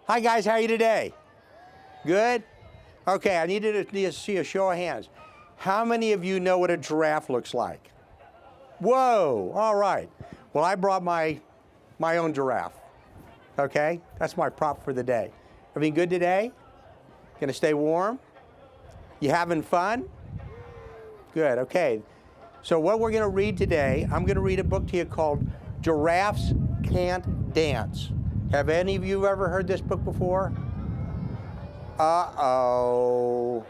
Hi guys, how are you today? Good? Okay, I needed to see a show of hands. How many of you know what a giraffe looks like? Whoa, all right. Well, I brought my own giraffe. Okay, that's my prop for the day. Everything good today? Gonna stay warm? You having fun? Good, okay. So what we're gonna read today, I'm gonna read a book to you called Giraffes Can't Dance. Have any of you ever heard this book before? Uh-oh.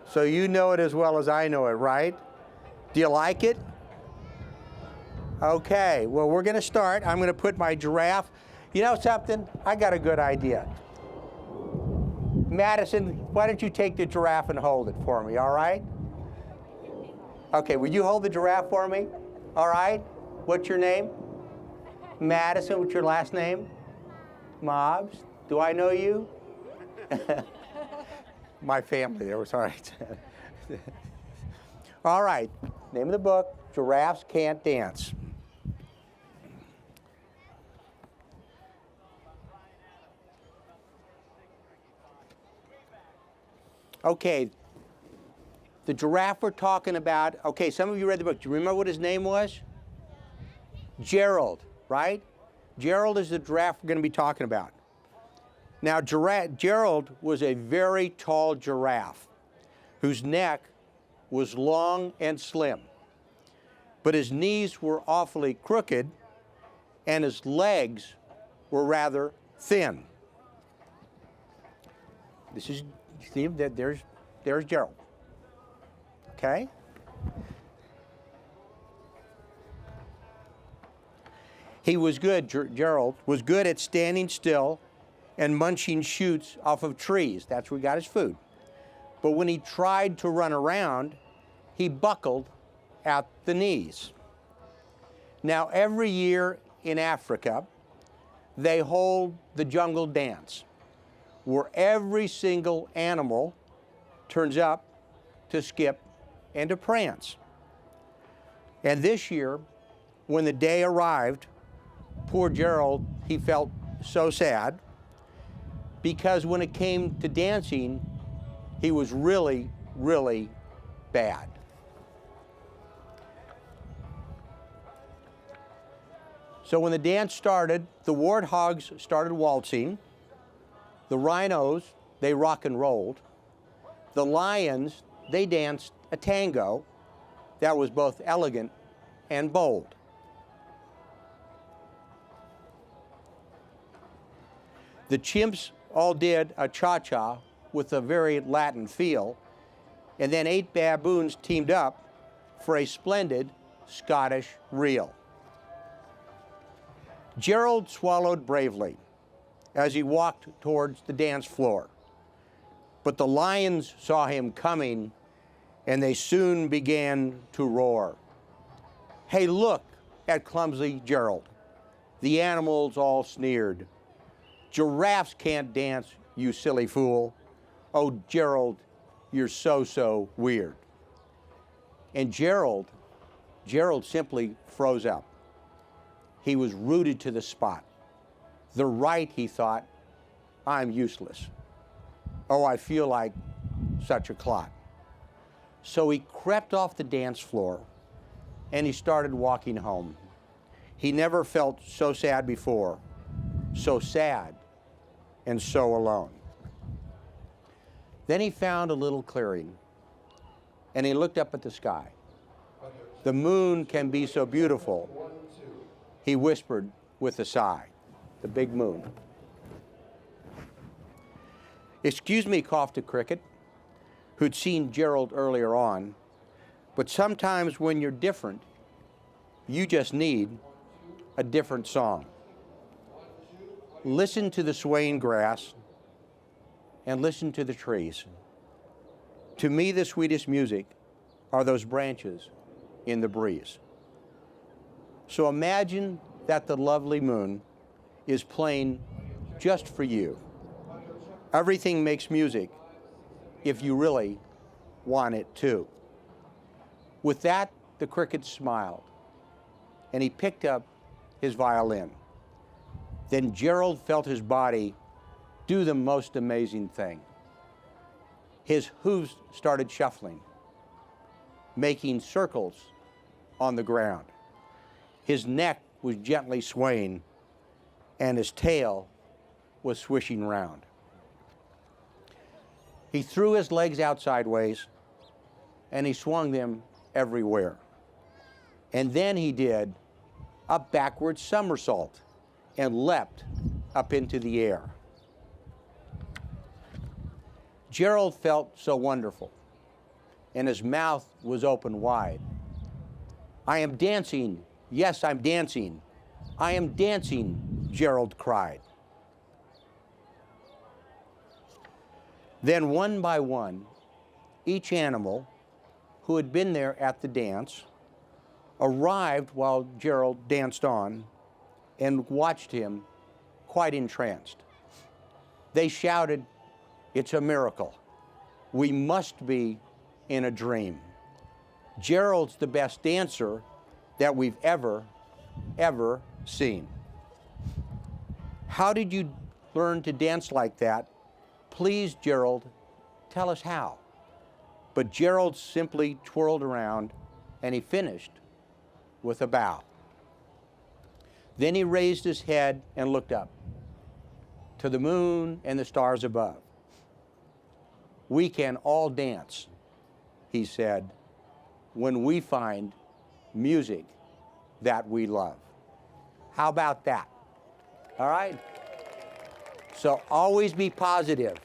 So you know it as well as I know it, right? Do you like it? Okay, well, we're gonna start. I'm gonna put my giraffe. You know something? I got a good idea. Madison, why don't you take the giraffe and hold it for me, all right? Okay, would you hold the giraffe for me? All right? What's your name? Madison, what's your last name? Mobs. Do I know you? My family, there was all right. All right, name of the book, Giraffes Can't Dance. Okay, the giraffe we're talking about, okay, some of you read the book. Do you remember what his name was? Gerald, right? Gerald is the giraffe we're going to be talking about. Now, Gerald was a very tall giraffe whose neck was long and slim, but his knees were awfully crooked and his legs were rather thin. This is, see, there's Gerald, okay? He was good, Gerald was good at standing still and munching shoots off of trees. That's where he got his food. But when he tried to run around, he buckled at the knees. Now, every year in Africa, they hold the jungle dance, where every single animal turns up to skip and to prance. And this year, when the day arrived, poor Gerald, he felt so sad, because when it came to dancing, he was really, really bad. So when the dance started, the warthogs started waltzing, the rhinos, they rock and rolled, the lions, they danced a tango that was both elegant and bold. The chimps all did a cha-cha with a very Latin feel, and then 8 baboons teamed up for a splendid Scottish reel. Gerald swallowed bravely as he walked towards the dance floor, but the lions saw him coming and they soon began to roar. Hey, look at clumsy Gerald. The animals all sneered. Giraffes can't dance, you silly fool. Oh, Gerald, you're so weird. And Gerald simply froze up. He was rooted to the spot. The right, he thought, I'm useless. Oh, I feel like such a clot. So he crept off the dance floor and he started walking home. He never felt so sad before, so sad and so alone. Then he found a little clearing and he looked up at the sky. The moon can be so beautiful, he whispered with a sigh. The big moon. Excuse me, coughed a cricket, who'd seen Gerald earlier on, but sometimes when you're different, you just need a different song. Listen to the swaying grass and listen to the trees. To me, the sweetest music are those branches in the breeze. So imagine that the lovely moon is playing just for you. Everything makes music if you really want it to. With that, the cricket smiled, and he picked up his violin. Then Gerald felt his body do the most amazing thing. His hooves started shuffling, making circles on the ground. His neck was gently swaying, and his tail was swishing round. He threw his legs out sideways, and he swung them everywhere. And then he did a backward somersault and leapt up into the air. Gerald felt so wonderful, and his mouth was open wide. I am dancing, yes, I'm dancing. I am dancing, Gerald cried. Then one by one, each animal who had been there at the dance arrived while Gerald danced on and watched him quite entranced. They shouted, "It's a miracle. We must be in a dream. Gerald's the best dancer that we've ever seen." "How did you learn to dance like that? Please, Gerald, tell us how." But Gerald simply twirled around, and he finished with a bow. Then he raised his head and looked up to the moon and the stars above. "We can all dance," he said, "when we find music that we love." How about that? All right? So always be positive.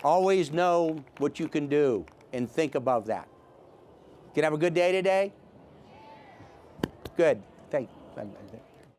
Always know what you can do and think above that. Can you have a good day today? Good. Thank you.